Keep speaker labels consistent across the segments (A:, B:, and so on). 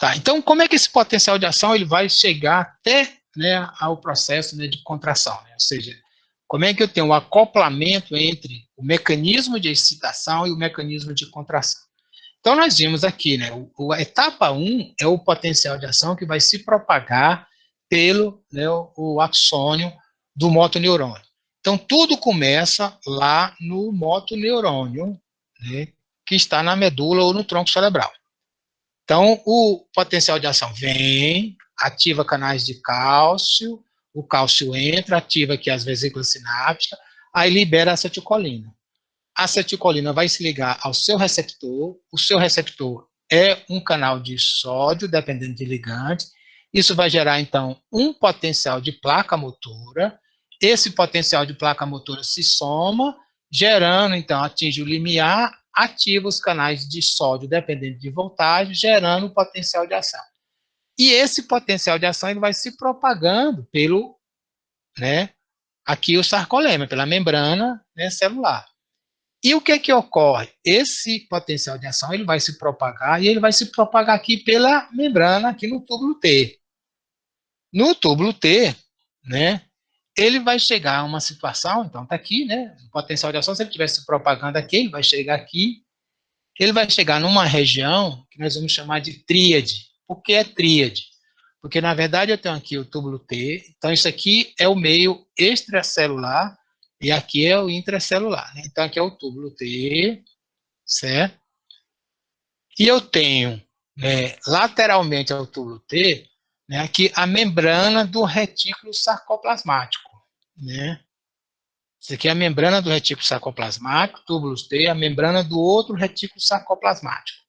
A: Tá, então como é que esse potencial de ação ele vai chegar até, né, ao processo, né, de contração, né? Ou seja, como é que eu tenho o acoplamento entre o mecanismo de excitação e o mecanismo de contração? Então nós vimos aqui, né, a etapa 1 é o potencial de ação que vai se propagar pelo, né, o axônio do motoneurônio. Então tudo começa lá no motoneurônio, né, que está na medula ou no tronco cerebral. Então, o potencial de ação vem, ativa canais de cálcio, o cálcio entra, ativa aqui as vesículas sinápticas, aí libera a acetilcolina. A acetilcolina vai se ligar ao seu receptor, o seu receptor é um canal de sódio, dependendo de ligante, isso vai gerar, então, um potencial de placa motora, esse potencial de placa motora se soma, gerando, então, atinge o limiar, ativa os canais de sódio, dependendo de voltagem, gerando o potencial de ação. E esse potencial de ação ele vai se propagando pelo, né, aqui o sarcolema, pela membrana, né, celular. E o que ocorre? Esse potencial de ação ele vai se propagar e ele vai se propagar aqui pela membrana, aqui no túbulo T. No túbulo T, né, ele vai chegar a uma situação, então está aqui, né, o potencial de ação, se ele estiver se propagando aqui, ele vai chegar aqui, ele vai chegar numa região que nós vamos chamar de tríade. Por que é tríade? Porque, na verdade, eu tenho aqui o túbulo T, então isso aqui é o meio extracelular e aqui é o intracelular, né? Então aqui é o túbulo T, certo? E eu tenho, né, lateralmente ao túbulo T, né, aqui a membrana do retículo sarcoplasmático, né? Isso aqui é a membrana do retículo sarcoplasmático, túbulos T, a membrana do outro retículo sarcoplasmático,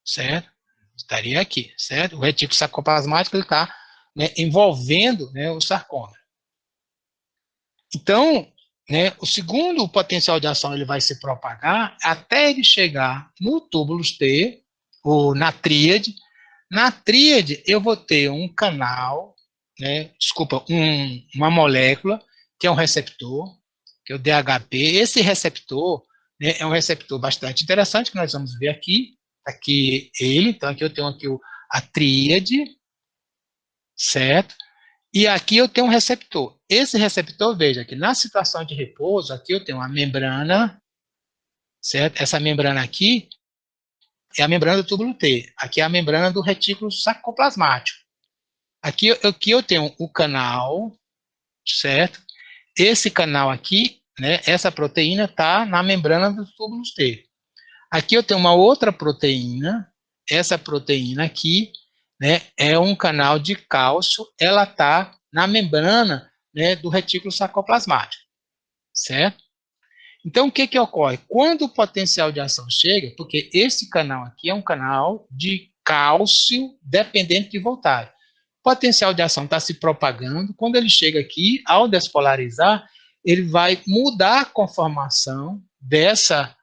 A: certo? Estaria aqui, certo? O retículo sarcoplasmático está, né, envolvendo, né, o sarcômero. Então, né, o segundo potencial de ação ele vai se propagar até ele chegar no túbulos T, ou na tríade. Na tríade, eu vou ter um canal, né, desculpa, uma molécula, que é um receptor, que é o DHP. Esse receptor, né, é um receptor bastante interessante, que nós vamos ver aqui. Aqui ele, então aqui eu tenho aqui a tríade, certo? E aqui eu tenho um receptor. Esse receptor, veja que na situação de repouso, aqui eu tenho uma membrana, certo? Essa membrana aqui é a membrana do túbulo T. Aqui é a membrana do retículo sarcoplasmático. Aqui eu tenho o canal, certo? Esse canal aqui, né, essa proteína está na membrana dos túbulos T. Aqui eu tenho uma outra proteína, essa proteína aqui, né, é um canal de cálcio, ela está na membrana, né, do retículo sarcoplasmático, certo? Então, o que ocorre? Quando o potencial de ação chega, porque esse canal aqui é um canal de cálcio dependente de voltagem. O potencial de ação está se propagando, quando ele chega aqui, ao despolarizar, ele vai mudar a conformação dessa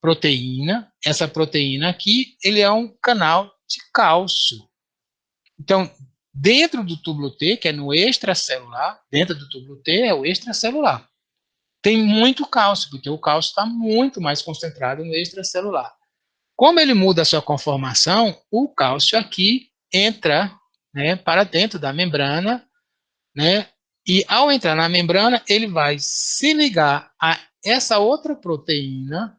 A: proteína. Essa proteína aqui, ele é um canal de cálcio. Então, dentro do túbulo T, que é no extracelular, dentro do túbulo T é o extracelular, tem muito cálcio, porque o cálcio está muito mais concentrado no extracelular. Como ele muda a sua conformação, o cálcio aqui entra, né, para dentro da membrana, né, e ao entrar na membrana, ele vai se ligar a essa outra proteína,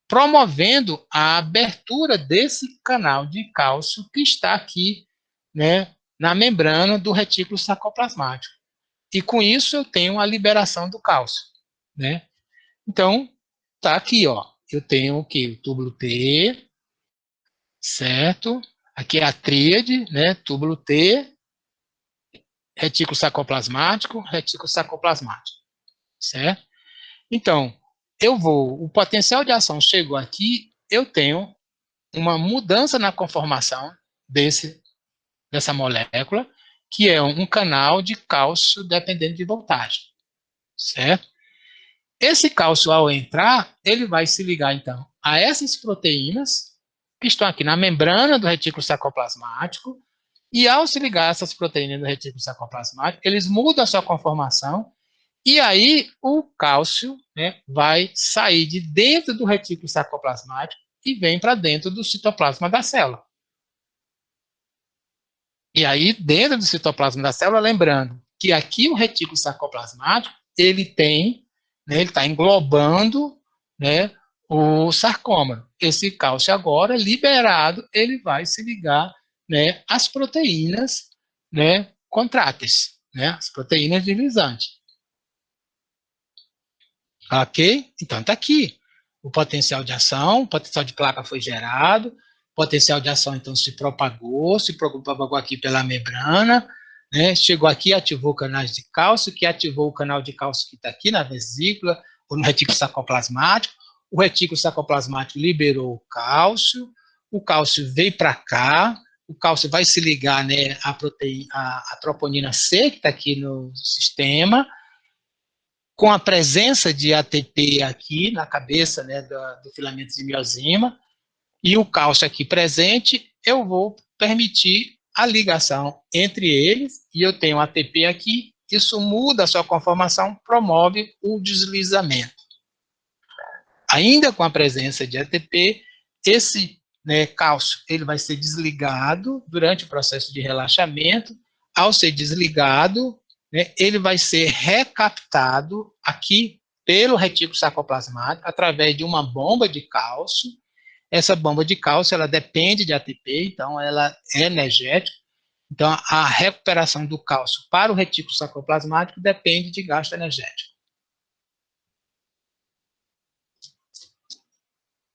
A: promovendo a abertura desse canal de cálcio que está aqui, né, na membrana do retículo sarcoplasmático. E com isso eu tenho a liberação do cálcio, né? Então, tá aqui, ó. Eu tenho o que? O túbulo T, certo? Aqui é a tríade, né? Túbulo T, retículo sarcoplasmático, certo? Então, o potencial de ação chegou aqui, eu tenho uma mudança na conformação dessa molécula, que é um canal de cálcio dependente de voltagem, certo? Esse cálcio, ao entrar, ele vai se ligar, então, a essas proteínas que estão aqui na membrana do retículo sarcoplasmático, e ao se ligar a essas proteínas do retículo sarcoplasmático, eles mudam a sua conformação, e aí o cálcio, né, vai sair de dentro do retículo sarcoplasmático e vem para dentro do citoplasma da célula. E aí, dentro do citoplasma da célula, lembrando que aqui o retículo sarcoplasmático, ele tem, né, ele está englobando, né, o sarcômero. Esse cálcio agora, liberado, ele vai se ligar, né, às proteínas, né, contráteis, né, as proteínas de lisante. Ok? Então está aqui. O potencial de ação, o potencial de placa foi gerado, o potencial de ação então se propagou aqui pela membrana, né? Chegou aqui, ativou canais de cálcio, que ativou o canal de cálcio que está aqui na vesícula, ou no retículo sarcoplasmático. O retículo sarcoplasmático liberou o cálcio veio para cá, o cálcio vai se ligar, né, à proteína, à troponina C, que está aqui no sistema, com a presença de ATP aqui na cabeça, né, do filamento de miosima, e o cálcio aqui presente, eu vou permitir a ligação entre eles, e eu tenho ATP aqui, isso muda a sua conformação, promove o deslizamento. Ainda com a presença de ATP, esse, né, cálcio ele vai ser desligado durante o processo de relaxamento. Ao ser desligado, né, ele vai ser recaptado aqui pelo retículo sarcoplasmático através de uma bomba de cálcio. Essa bomba de cálcio ela depende de ATP, então ela é energética. Então a recuperação do cálcio para o retículo sarcoplasmático depende de gasto energético.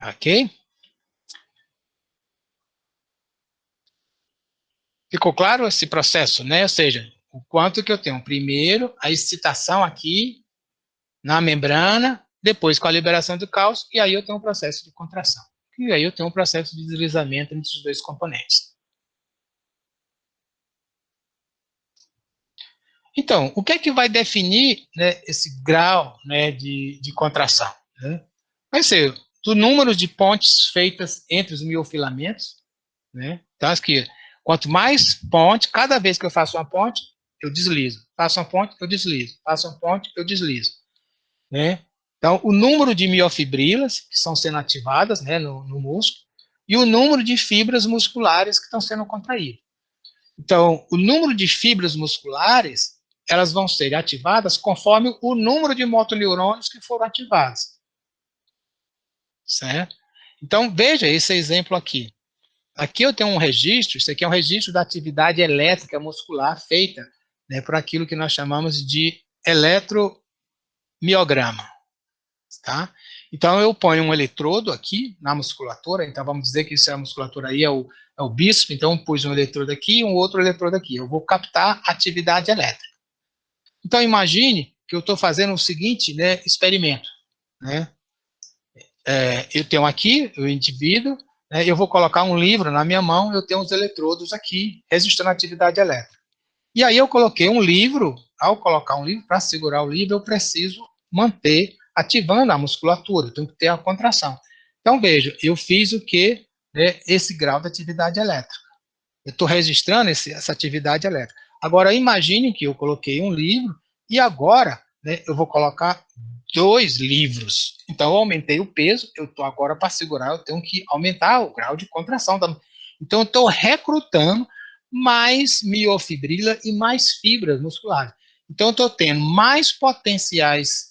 A: Ok? Ficou claro esse processo, né? Ou seja, o quanto que eu tenho. Primeiro, a excitação aqui na membrana, depois com a liberação do cálcio, e aí eu tenho um processo de contração. E aí eu tenho um processo de deslizamento entre os dois componentes. Então, o que é que vai definir, né, esse grau, né, de contração? Né? Vai ser o número de pontes feitas entre os miofilamentos, né? Então, aqui, quanto mais ponte, cada vez que eu faço uma ponte, eu deslizo. Faço uma ponte, eu deslizo. Faço uma ponte, eu deslizo. Né? Então, o número de miofibrilas que estão sendo ativadas, né, no músculo, e o número de fibras musculares que estão sendo contraídas. Então, o número de fibras musculares, elas vão ser ativadas conforme o número de motoneurônios que foram ativados. Certo? Então, veja esse exemplo aqui. Aqui eu tenho um registro, isso aqui é um registro da atividade elétrica muscular feita, né, por aquilo que nós chamamos de eletromiograma. Tá? Então eu ponho um eletrodo aqui na musculatura, então vamos dizer que isso é a musculatura aí, é o bíceps, então eu pus um eletrodo aqui e um outro eletrodo aqui. Eu vou captar atividade elétrica. Então imagine que eu estou fazendo o seguinte, né, experimento. Né? Eu tenho aqui o indivíduo, né, eu vou colocar um livro na minha mão, eu tenho os eletrodos aqui, registrando a atividade elétrica. E aí eu coloquei um livro, ao colocar um livro, para segurar o livro, eu preciso manter ativando a musculatura, eu tenho que ter a contração. Então, veja, eu fiz o que? Né, esse grau de atividade elétrica. Eu estou registrando essa atividade elétrica. Agora, imagine que eu coloquei um livro e agora, né, eu vou colocar 2 livros. Então, eu aumentei o peso, eu estou agora para segurar, eu tenho que aumentar o grau de contração. Então, eu estou recrutando mais miofibrila e mais fibras musculares. Então, eu estou tendo mais potenciais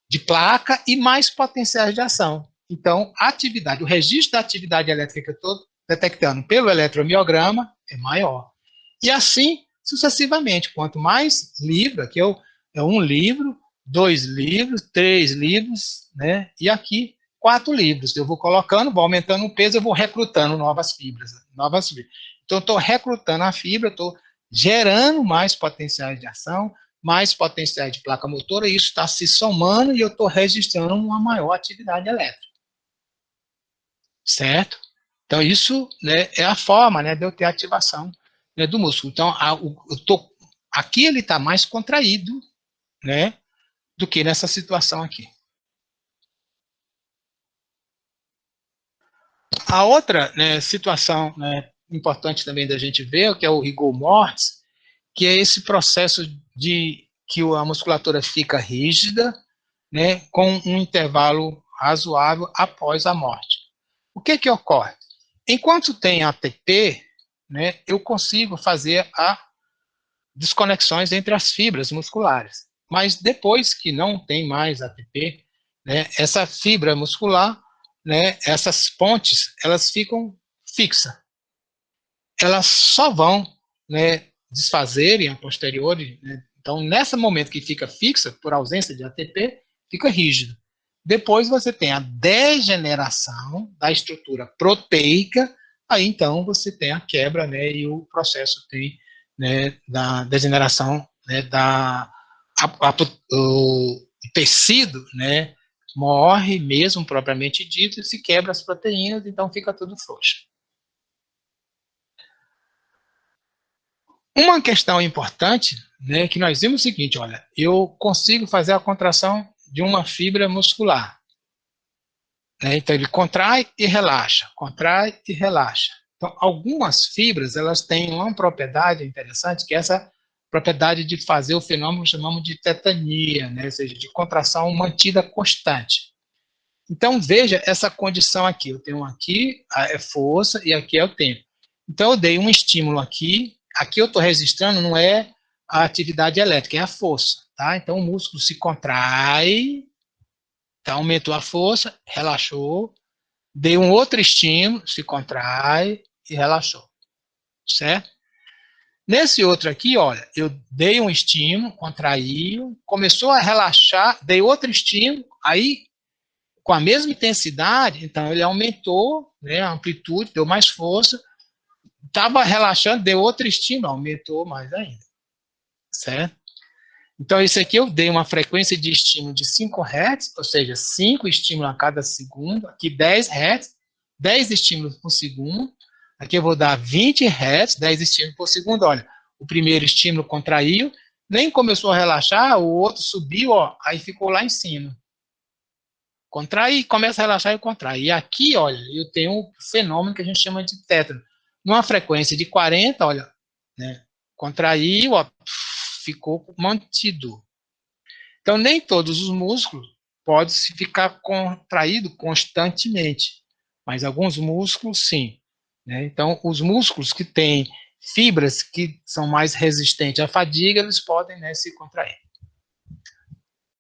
A: de placa e mais potenciais de ação. Então, a atividade, o registro da atividade elétrica que eu estou detectando pelo eletromiograma é maior. E assim sucessivamente. Quanto mais livro, aqui é um livro, 2 livros, 3 livros, né? E aqui 4 livros. Eu vou colocando, vou aumentando o peso, eu vou recrutando novas fibras. Então, eu estou recrutando a fibra, estou gerando mais potenciais de ação, mais potenciais de placa motora, e isso está se somando e eu estou registrando uma maior atividade elétrica. Certo? Então, isso, né, é a forma, né, de eu ter ativação, né, do músculo. Então, aqui ele está mais contraído, né, do que nessa situação aqui. A outra, né, situação, né, importante também da gente ver, que é o rigor mortis, que é esse processo de que a musculatura fica rígida, né, com um intervalo razoável após a morte. O que ocorre? Enquanto tem ATP, né, eu consigo fazer a desconexões entre as fibras musculares. Mas depois que não tem mais ATP, né, essa fibra muscular, né, essas pontes, elas ficam fixas. Elas só vão, né, desfazerem a posteriori, né? Então, nesse momento que fica fixa, por ausência de ATP, fica rígido. Depois você tem a degeneração da estrutura proteica, aí então você tem a quebra, né, e o processo tem, né, da degeneração, né, o tecido, né, morre mesmo propriamente dito e se quebra as proteínas, então fica tudo frouxo. Uma questão importante, né, que nós vimos o seguinte, olha, eu consigo fazer a contração de uma fibra muscular, né, então ele contrai e relaxa. Então, algumas fibras, elas têm uma propriedade interessante, que é essa propriedade de fazer o fenômeno que chamamos de tetania, né, ou seja, de contração mantida constante. Então, veja essa condição aqui, eu tenho aqui é força e aqui é o tempo. Então, eu dei um estímulo aqui, aqui eu estou registrando, não é a atividade elétrica, é a força, tá? Então, o músculo se contrai, então aumentou a força, relaxou, dei um outro estímulo, se contrai e relaxou, certo? Nesse outro aqui, olha, eu dei um estímulo, contraiu, começou a relaxar, dei outro estímulo, aí com a mesma intensidade, então ele aumentou, né, a amplitude, deu mais força, estava relaxando, deu outro estímulo, aumentou mais ainda, certo? Então, isso aqui eu dei uma frequência de estímulo de 5 Hz, ou seja, 5 estímulos a cada segundo, aqui 10 Hz, 10 estímulos por segundo, aqui eu vou dar 20 Hz, 10 estímulos por segundo, olha, o primeiro estímulo contraiu, nem começou a relaxar, o outro subiu, ó, aí ficou lá em cima. Contrai, começa a relaxar e contrai. E aqui, olha, eu tenho um fenômeno que a gente chama de tétano. Numa frequência de 40, olha, né, contraiu, ó, ficou mantido. Então, nem todos os músculos podem ficar contraído constantemente, mas alguns músculos, sim. Né? Então, os músculos que têm fibras que são mais resistentes à fadiga, eles podem, né, se contrair.